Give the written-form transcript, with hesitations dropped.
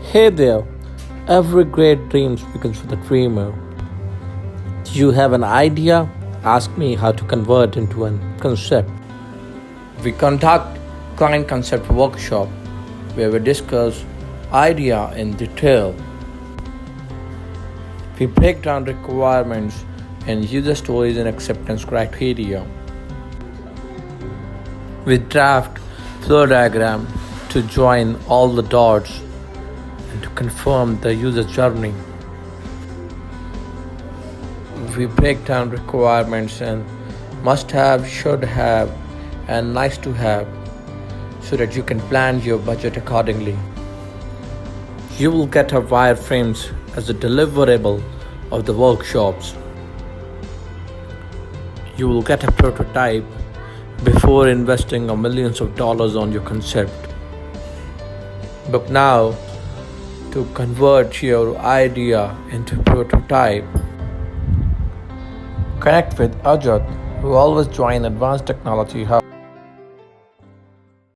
Hey there, every great dream begins with a dreamer. Do you have an idea? Ask me how to convert into a concept. We conduct client concept workshop where we discuss idea in detail. We break down requirements and user stories and acceptance criteria. We draft flow diagram to join all the dots and to confirm the user journey. We break down requirements and must have, should have, and nice to have so that you can plan your budget accordingly. You will get our wireframes as a deliverable of the workshops. You will get a prototype before investing millions of dollars on your concept. Book now to convert your idea into prototype. Connect with Ajat, who always join Advanced Technology Hub.